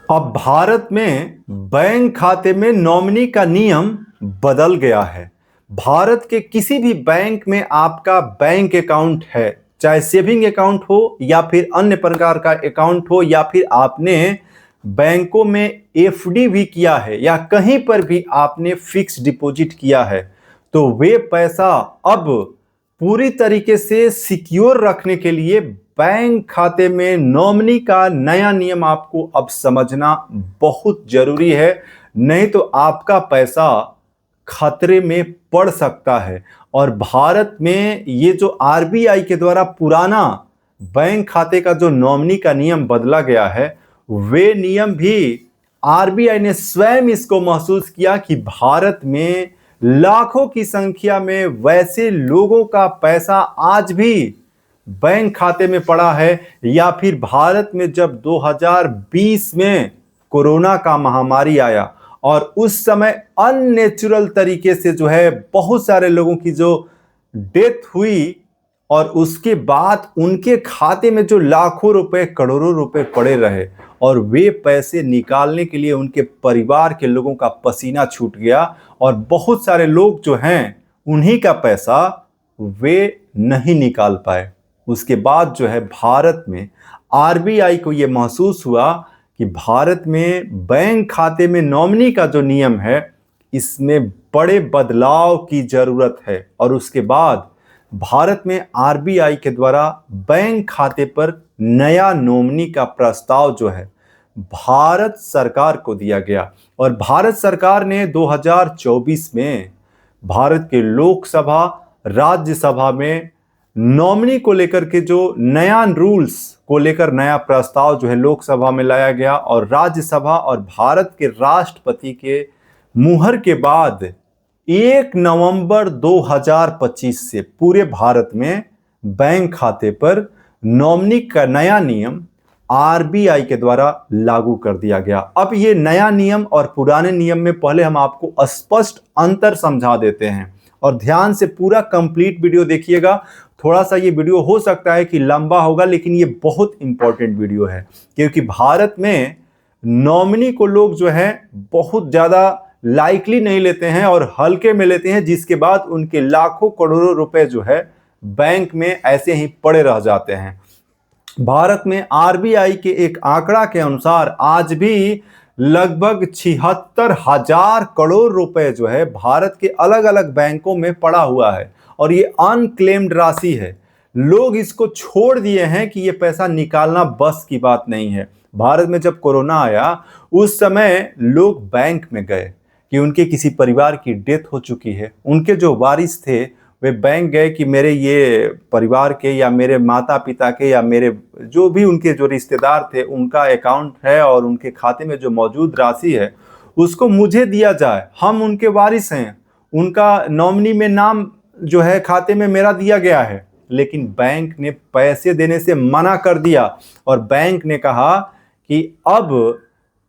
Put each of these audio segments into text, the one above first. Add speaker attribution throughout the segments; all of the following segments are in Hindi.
Speaker 1: अब भारत में बैंक खाते में नॉमिनी का नियम बदल गया है। भारत के किसी भी बैंक में आपका बैंक अकाउंट है, चाहे सेविंग अकाउंट हो या फिर अन्य प्रकार का अकाउंट हो, या फिर आपने बैंकों में एफडी भी किया है, या कहीं पर भी आपने फिक्स डिपॉजिट किया है, तो वे पैसा अब पूरी तरीके से सिक्योर रखने के लिए बैंक खाते में नॉमिनी का नया नियम आपको अब समझना बहुत जरूरी है। नहीं तो आपका पैसा खतरे में पड़ सकता है। और भारत में ये जो आरबीआई के द्वारा पुराना बैंक खाते का जो नॉमिनी का नियम बदला गया है, वे नियम भी आरबीआई ने स्वयं इसको महसूस किया कि भारत में लाखों की संख्या में वैसे लोगों का पैसा आज भी बैंक खाते में पड़ा है, या फिर भारत में जब 2020 में कोरोना का महामारी आया और उस समय अननेचुरल तरीके से जो है बहुत सारे लोगों की जो डेथ हुई, और उसके बाद उनके खाते में जो लाखों रुपए करोड़ों रुपए पड़े रहे, और वे पैसे निकालने के लिए उनके परिवार के लोगों का पसीना छूट गया, और बहुत सारे लोग जो हैं उन्हीं का पैसा वे नहीं निकाल पाए। उसके बाद जो है भारत में आरबीआई को यह महसूस हुआ कि भारत में बैंक खाते में नॉमिनी का जो नियम है, इसमें बड़े बदलाव की जरूरत है। और उसके बाद भारत में आरबीआई के द्वारा बैंक खाते पर नया नॉमिनी का प्रस्ताव जो है भारत सरकार को दिया गया। और भारत सरकार ने 2024 में भारत के लोकसभा राज्यसभा में नॉमिनी को लेकर के जो नया रूल्स को लेकर नया प्रस्ताव जो है लोकसभा में लाया गया, और राज्यसभा और भारत के राष्ट्रपति के मुहर के बाद 1 नवंबर 2025 से पूरे भारत में बैंक खाते पर नॉमिनी का नया नियम आरबीआई के द्वारा लागू कर दिया गया। अब ये नया नियम और पुराने नियम में पहले हम आपको स्पष्ट अंतर समझा देते हैं, और ध्यान से पूरा कंप्लीट वीडियो देखिएगा। थोड़ा सा ये वीडियो हो सकता है कि लंबा होगा, लेकिन ये बहुत इंपॉर्टेंट वीडियो है, क्योंकि भारत में नॉमिनी को लोग जो है बहुत ज्यादा लाइकली नहीं लेते हैं और हल्के में लेते हैं, जिसके बाद उनके लाखों करोड़ों रुपए जो है बैंक में ऐसे ही पड़े रह जाते हैं। भारत में आरबीआई के एक आंकड़ा के अनुसार आज भी लगभग 76,000 करोड़ रुपए जो है भारत के अलग अलग बैंकों में पड़ा हुआ है, और ये अनक्लेम्ड राशि है। लोग इसको छोड़ दिए हैं कि ये पैसा निकालना बस की बात नहीं है। भारत में जब कोरोना आया उस समय लोग बैंक में गए कि उनके किसी परिवार की डेथ हो चुकी है, उनके जो वारिस थे वे बैंक गए कि मेरे ये परिवार के या मेरे माता पिता के या मेरे जो भी उनके जो रिश्तेदार थे उनका अकाउंट है, और उनके खाते में जो मौजूद राशि है उसको मुझे दिया जाए, हम उनके वारिस हैं, उनका नॉमिनी में नाम जो है खाते में मेरा दिया गया है। लेकिन बैंक ने पैसे देने से मना कर दिया, और बैंक ने कहा कि अब,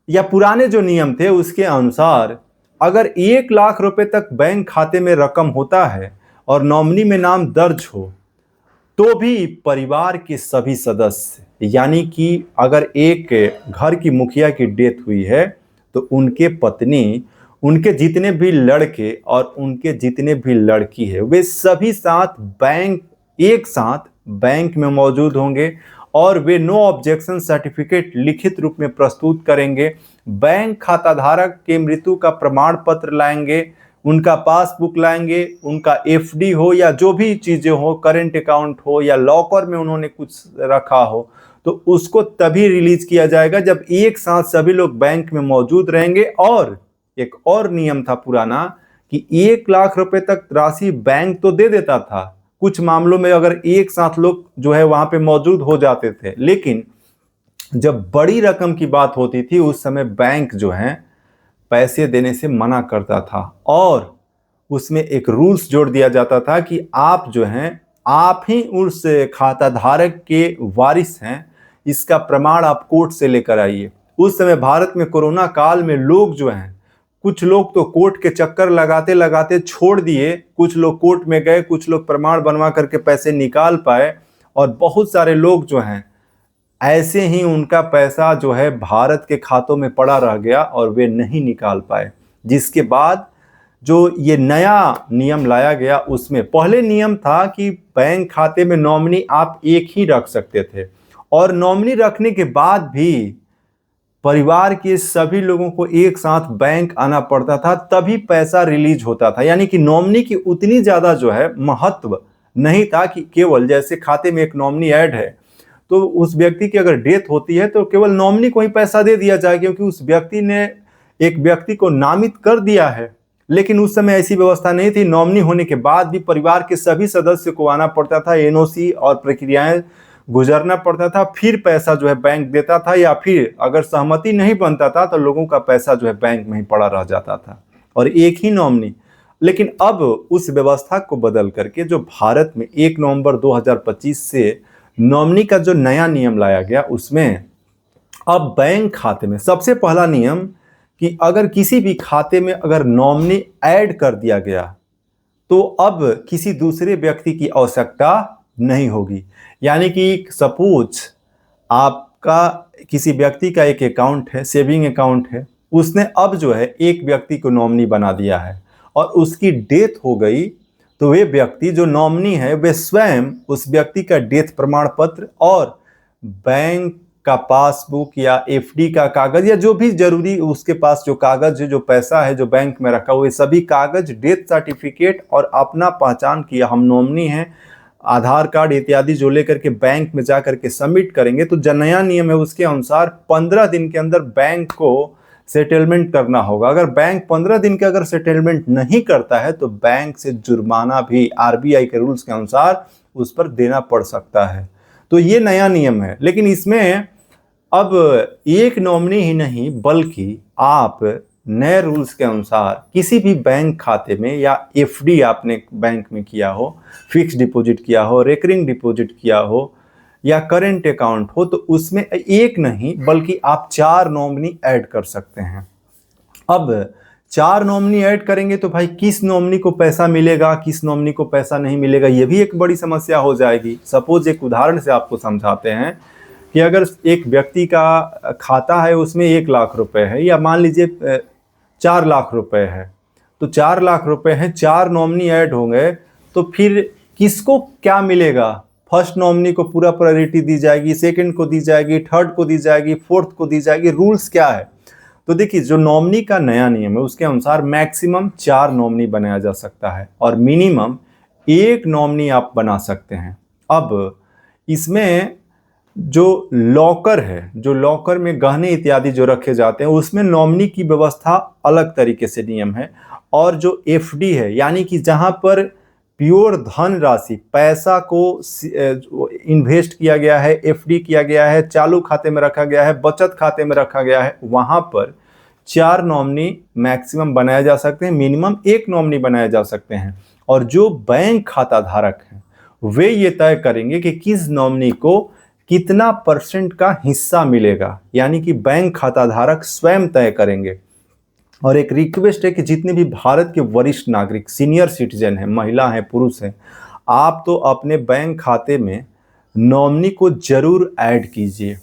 Speaker 1: या पुराने जो नियम थे उसके अनुसार अगर 1 लाख रुपए तक बैंक खाते में रकम होता है और नॉमिनी में नाम दर्ज हो, तो भी परिवार के सभी सदस्य, यानी कि अगर एक घर की मुखिया की डेथ हुई है तो उनके पत्नी, उनके जितने भी लड़के और उनके जितने भी लड़की है, वे सभी एक साथ बैंक में मौजूद होंगे, और वे नो ऑब्जेक्शन सर्टिफिकेट लिखित रूप में प्रस्तुत करेंगे। बैंक खाता धारक के मृत्यु का प्रमाण पत्र लाएंगे, उनका पासबुक लाएंगे, उनका एफडी हो या जो भी चीजें हो, करेंट अकाउंट हो या लॉकर में उन्होंने कुछ रखा हो, तो उसको तभी रिलीज किया जाएगा जब एक साथ सभी लोग बैंक में मौजूद रहेंगे। और एक और नियम था पुराना कि 1 लाख रुपए तक राशि बैंक तो दे देता था, कुछ मामलों में अगर एक साथ लोग जो है वहां पे मौजूद हो जाते थे, लेकिन जब बड़ी रकम की बात होती थी उस समय बैंक जो है पैसे देने से मना करता था, और उसमें एक रूल्स जोड़ दिया जाता था कि आप जो हैं आप ही उस खाता धारक के वारिस हैं, इसका प्रमाण आप कोर्ट से लेकर आइए। उस समय भारत में कोरोना काल में लोग जो हैं, कुछ लोग तो कोर्ट के चक्कर लगाते लगाते छोड़ दिए, कुछ लोग कोर्ट में गए, कुछ लोग प्रमाण बनवा करके पैसे निकाल पाए, और बहुत सारे लोग जो हैं ऐसे ही उनका पैसा जो है भारत के खातों में पड़ा रह गया और वे नहीं निकाल पाए। जिसके बाद जो ये नया नियम लाया गया, उसमें पहले नियम था कि बैंक खाते में नॉमिनी आप एक ही रख सकते थे, और नॉमिनी रखने के बाद भी परिवार के सभी लोगों को एक साथ बैंक आना पड़ता था, तभी पैसा रिलीज होता था। यानी कि नॉमिनी की उतनी ज्यादा जो है महत्व नहीं था कि केवल जैसे खाते में एक नॉमिनी ऐड है तो उस व्यक्ति की अगर डेथ होती है तो केवल नॉमिनी को ही पैसा दे दिया जाए, क्योंकि उस व्यक्ति ने एक व्यक्ति को नामित कर दिया है। लेकिन उस समय ऐसी व्यवस्था नहीं थी। नॉमिनी होने के बाद भी परिवार के सभी सदस्य को आना पड़ता था, एनओसी और प्रक्रियाएं गुजरना पड़ता था, फिर पैसा जो है बैंक देता था, या फिर अगर सहमति नहीं बनता था तो लोगों का पैसा जो है बैंक में ही पड़ा रह जाता था और एक ही नॉमिनी। लेकिन अब उस व्यवस्था को बदल करके जो भारत में 1 नवंबर 2025 से नॉमिनी का जो नया नियम लाया गया, उसमें अब बैंक खाते में सबसे पहला नियम कि अगर किसी भी खाते में अगर नॉमिनी ऐड कर दिया गया तो अब किसी दूसरे व्यक्ति की आवश्यकता नहीं होगी। यानी कि सपोज आपका किसी व्यक्ति का एक अकाउंट है, सेविंग अकाउंट है, उसने अब जो है एक व्यक्ति को नॉमिनी बना दिया है और उसकी डेथ हो गई, तो वे व्यक्ति जो नॉमिनी है वे स्वयं उस व्यक्ति का डेथ प्रमाण पत्र और बैंक का पासबुक या एफडी का कागज या जो भी जरूरी उसके पास जो कागज है, जो पैसा है जो बैंक में रखा हुआ, सभी कागज, डेथ सर्टिफिकेट और अपना पहचान किया हम नॉमिनी हैं, आधार कार्ड इत्यादि जो लेकर के बैंक में जा करके सबमिट करेंगे, तो जो नया नियम है उसके अनुसार 15 दिन के अंदर बैंक को सेटलमेंट करना होगा। अगर बैंक 15 दिन के अगर सेटलमेंट नहीं करता है तो बैंक से जुर्माना भी आरबीआई के रूल्स के अनुसार उस पर देना पड़ सकता है। तो ये नया नियम है। लेकिन इसमें अब एक नॉमिनी ही नहीं बल्कि आप नए रूल्स के अनुसार किसी भी बैंक खाते में या एफडी आपने बैंक में किया हो, फिक्स डिपॉजिट किया हो, रेकरिंग डिपॉजिट किया हो या करेंट अकाउंट हो, तो उसमें एक नहीं बल्कि आप 4 नॉमिनी ऐड कर सकते हैं। अब 4 नॉमिनी ऐड करेंगे तो भाई किस नॉमिनी को पैसा मिलेगा, किस नॉमिनी को पैसा नहीं मिलेगा, ये भी एक बड़ी समस्या हो जाएगी। सपोज एक उदाहरण से आपको समझाते हैं कि अगर एक व्यक्ति का खाता है उसमें 1 लाख रुपए है, या मान लीजिए 4 लाख रुपए है, तो 4 लाख रुपए हैं, 4 नॉमिनी ऐड होंगे तो फिर किसको क्या मिलेगा? फर्स्ट नॉमिनी को पूरा प्रायोरिटी दी जाएगी, सेकंड को दी जाएगी, थर्ड को दी जाएगी, फोर्थ को दी जाएगी। रूल्स क्या है? तो देखिए, जो नॉमिनी का नया नियम है उसके अनुसार मैक्सिमम 4 नॉमिनी बनाया जा सकता है और मिनिमम 1 नॉमिनी आप बना सकते हैं। अब इसमें जो लॉकर है, जो लॉकर में गहने इत्यादि जो रखे जाते हैं, उसमें नॉमिनी की व्यवस्था अलग तरीके से नियम है। और जो एफडी है, यानी कि जहां पर प्योर धन राशि, पैसा को इन्वेस्ट किया गया है, एफडी किया गया है, चालू खाते में रखा गया है, बचत खाते में रखा गया है, वहां पर 4 नॉमिनी मैक्सिमम बनाए जा सकते हैं, मिनिमम 1 नॉमिनी बनाए जा सकते हैं। और जो बैंक खाता धारक हैं वे ये तय करेंगे कि किस नॉमिनी को कितना % का हिस्सा मिलेगा, यानी कि बैंक खाता धारक स्वयं तय करेंगे। और एक रिक्वेस्ट है कि जितने भी भारत के वरिष्ठ नागरिक, सीनियर सिटीजन हैं, महिला हैं, पुरुष हैं, आप तो अपने बैंक खाते में नॉमिनी को जरूर ऐड कीजिए।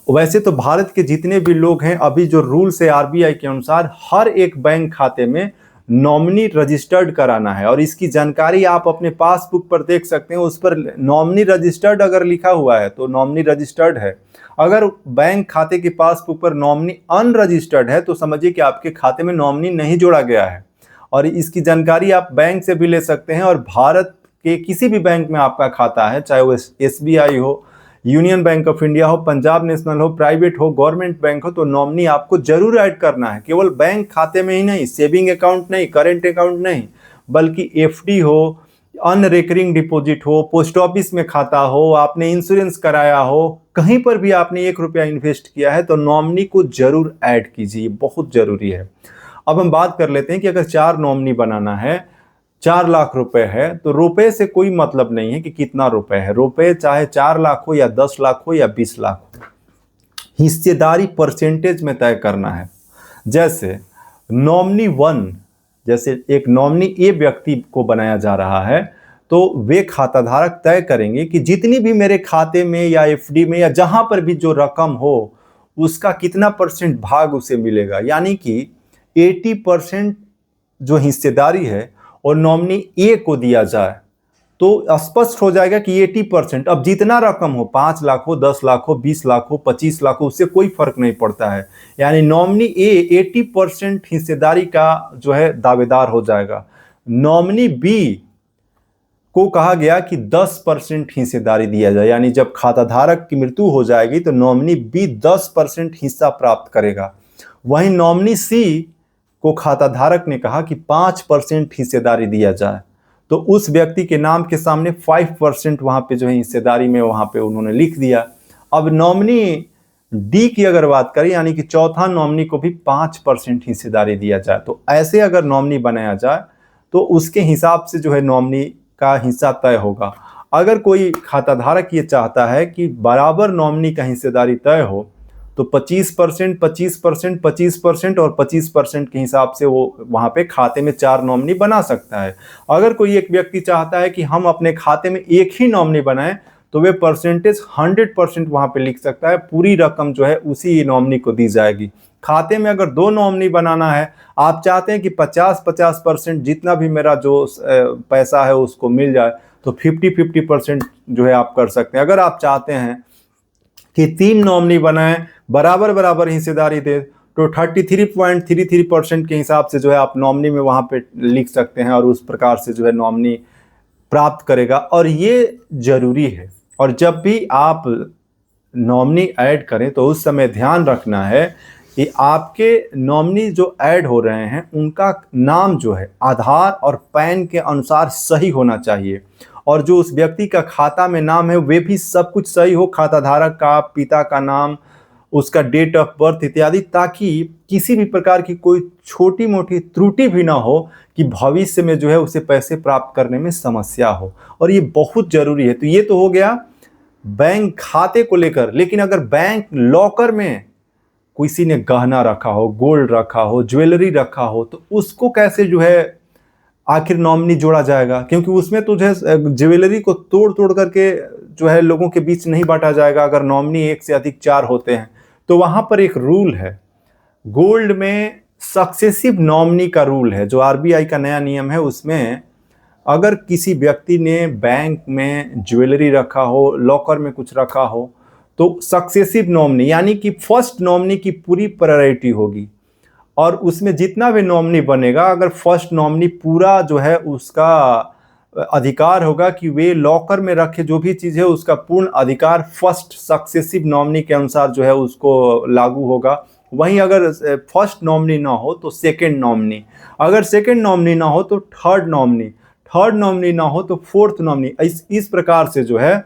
Speaker 1: वैसे तो भारत के जितने भी लोग हैं, अभी जो रूल्स है आरबीआई के अनुसार हर एक बैंक खाते में नॉमिनी रजिस्टर्ड कराना है, और इसकी जानकारी आप अपने पासबुक पर देख सकते हैं। उस पर नॉमिनी रजिस्टर्ड अगर लिखा हुआ है तो नॉमिनी रजिस्टर्ड है। अगर बैंक खाते के पासबुक पर नॉमिनी अनरजिस्टर्ड है तो समझिए कि आपके खाते में नॉमिनी नहीं जोड़ा गया है। और इसकी जानकारी आप बैंक से भी ले सकते हैं। और भारत के किसी भी बैंक में आपका खाता है, चाहे वो एसबीआई हो, यूनियन बैंक ऑफ इंडिया हो, पंजाब नेशनल हो, प्राइवेट हो, गवर्नमेंट बैंक हो, तो नॉमिनी आपको जरूर ऐड करना है। केवल बैंक खाते में ही नहीं, सेविंग अकाउंट नहीं, करेंट अकाउंट नहीं, बल्कि एफडी हो, अनरेकरिंग डिपॉजिट हो, पोस्ट ऑफिस में खाता हो, आपने इंश्योरेंस कराया हो, कहीं पर भी आपने 1 रुपया इन्वेस्ट किया है तो नॉमिनी को जरूर ऐड कीजिए, बहुत जरूरी है। अब हम बात कर लेते हैं कि अगर 4 नॉमिनी बनाना है, 4 लाख रुपए है, तो रुपए से कोई मतलब नहीं है कि कितना रुपए है। रुपए चाहे 4 लाख हो या 10 लाख हो या 20 लाख हो, हिस्सेदारी परसेंटेज में तय करना है। जैसे नॉमिनी 1, जैसे एक नॉमिनी ए व्यक्ति को बनाया जा रहा है तो वे खाताधारक तय करेंगे कि जितनी भी मेरे खाते में या एफडी में या जहां पर भी जो रकम हो उसका कितना परसेंट भाग उसे मिलेगा। यानी कि 80% जो हिस्सेदारी है और नॉमिनी ए को दिया जाए तो स्पष्ट हो जाएगा कि 80%, अब जितना रकम हो 5 लाख हो, 10 लाख हो, 20 लाख हो, 25 लाख हो, उससे कोई फर्क नहीं पड़ता है। यानी नॉमिनी ए 80% हिस्सेदारी का जो है दावेदार हो जाएगा। नॉमिनी बी को कहा गया कि 10% हिस्सेदारी दिया जाए, यानी जब खाताधारक की मृत्यु हो जाएगी तो नॉमिनी बी 10% हिस्सा प्राप्त करेगा। वहीं नॉमिनी सी को खाताधारक ने कहा कि 5% हिस्सेदारी दिया जाए, तो उस व्यक्ति के नाम के सामने 5% वहां पे जो है हिस्सेदारी में वहां पे उन्होंने लिख दिया। अब नॉमिनी डी की अगर बात करें, यानी कि चौथा नॉमिनी को भी 5% हिस्सेदारी दिया जाए, तो ऐसे अगर नॉमिनी बनाया जाए तो उसके हिसाब से जो है नॉमिनी का हिस्सा तय होगा। अगर कोई खाताधारक ये चाहता है कि बराबर नॉमिनी का हिस्सेदारी तय हो तो 25%, 25%, 25% और 25% के हिसाब से वो वहां पे खाते में 4 नॉमिनी बना सकता है। अगर कोई एक व्यक्ति चाहता है कि हम अपने खाते में एक ही नॉमिनी बनाएं तो वे परसेंटेज 100% वहां पे लिख सकता है, पूरी रकम जो है उसी नॉमिनी को दी जाएगी। खाते में अगर 2 नॉमिनी बनाना है, आप चाहते हैं कि 50-50% जितना भी मेरा जो पैसा है उसको मिल जाए, तो 50-50% जो है आप कर सकते हैं। अगर आप चाहते हैं कि 3 नॉमिनी बनाएं, बराबर बराबर हिस्सेदारी दे, तो 33.33% के हिसाब से जो है आप नॉमिनी में वहां पे लिख सकते हैं और उस प्रकार से जो है नॉमिनी प्राप्त करेगा। और ये जरूरी है, और जब भी आप नॉमिनी ऐड करें तो उस समय ध्यान रखना है कि आपके नॉमिनी जो ऐड हो रहे हैं उनका नाम जो है आधार और पैन के अनुसार सही होना चाहिए, और जो उस व्यक्ति का खाता में नाम है वे भी सब कुछ सही हो, खाताधारक का, पिता का नाम, उसका डेट ऑफ बर्थ इत्यादि, ताकि किसी भी प्रकार की कोई छोटी मोटी त्रुटि भी ना हो कि भविष्य में जो है उसे पैसे प्राप्त करने में समस्या हो। और ये बहुत जरूरी है। तो ये तो हो गया बैंक खाते को लेकर। लेकिन अगर बैंक लॉकर में किसी ने गहना रखा हो, गोल्ड रखा हो, ज्वेलरी रखा हो, तो उसको कैसे जो है आखिर नॉमिनी जोड़ा जाएगा? क्योंकि उसमें तो जो है ज्वेलरी को तोड़ तोड़ करके जो है लोगों के बीच नहीं बांटा जाएगा। अगर नॉमिनी एक से अधिक 4 होते हैं तो वहां पर एक रूल है, गोल्ड में सक्सेसिव नॉमिनी का रूल है, जो आरबीआई का नया नियम है। उसमें अगर किसी व्यक्ति ने बैंक में ज्वेलरी रखा हो, लॉकर में कुछ रखा हो, तो सक्सेसिव नॉमिनी यानी कि फर्स्ट नॉमिनी की पूरी प्रायोरिटी होगी, और उसमें जितना भी नॉमिनी बनेगा, अगर फर्स्ट नॉमिनी पूरा जो है उसका अधिकार होगा कि वे लॉकर में रखे जो भी चीज़ है उसका पूर्ण अधिकार फर्स्ट सक्सेसिव नॉमिनी के अनुसार जो है उसको लागू होगा। वहीं अगर फर्स्ट नॉमिनी ना हो तो सेकंड नॉमिनी, अगर सेकंड नॉमिनी ना हो तो थर्ड नॉमिनी, थर्ड नॉमिनी ना हो तो फोर्थ नॉमिनी। इस प्रकार से जो है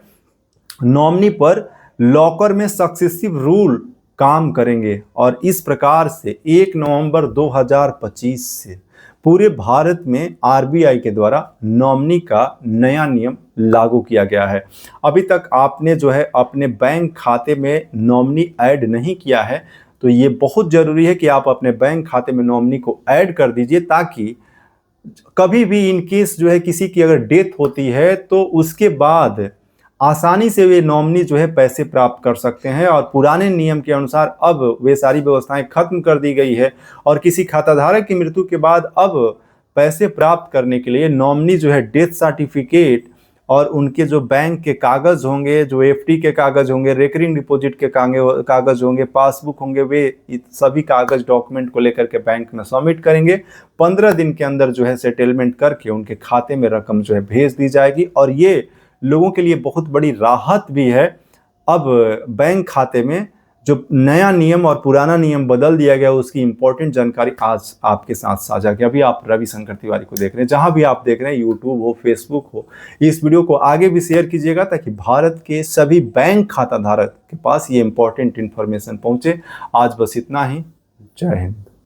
Speaker 1: नॉमिनी पर लॉकर में सक्सेसिव रूल काम करेंगे। और इस प्रकार से 1 नवंबर 2025 से पूरे भारत में आरबीआई के द्वारा नॉमिनी का नया नियम लागू किया गया है। अभी तक आपने जो है अपने बैंक खाते में नॉमिनी ऐड नहीं किया है, तो ये बहुत ज़रूरी है कि आप अपने बैंक खाते में नॉमिनी को ऐड कर दीजिए, ताकि कभी भी इन केस जो है किसी की अगर डेथ होती है तो उसके बाद आसानी से वे नॉमिनी जो है पैसे प्राप्त कर सकते हैं। और पुराने नियम के अनुसार अब वे सारी व्यवस्थाएं खत्म कर दी गई है, और किसी खाताधारक की मृत्यु के बाद अब पैसे प्राप्त करने के लिए नॉमिनी जो है डेथ सर्टिफिकेट और उनके जो बैंक के कागज होंगे, जो एफडी के कागज होंगे, रेकरिंग डिपॉजिट के कागज होंगे, पासबुक होंगे, वे सभी कागज डॉक्यूमेंट को लेकर के बैंक में सबमिट करेंगे। 15 दिन के अंदर जो है सेटलमेंट करके उनके खाते में रकम जो है भेज दी जाएगी। और ये लोगों के लिए बहुत बड़ी राहत भी है। अब बैंक खाते में जो नया नियम और पुराना नियम बदल दिया गया उसकी इंपॉर्टेंट जानकारी आज आपके साथ साझा की। अभी आप रविशंकर तिवारी को देख रहे हैं, जहां भी आप देख रहे हैं, यूट्यूब हो, फेसबुक हो, इस वीडियो को आगे भी शेयर कीजिएगा ताकि भारत के सभी बैंक खाता धारक के पास ये इंपॉर्टेंट इन्फॉर्मेशन पहुंचे। आज बस इतना ही। जय हिंद।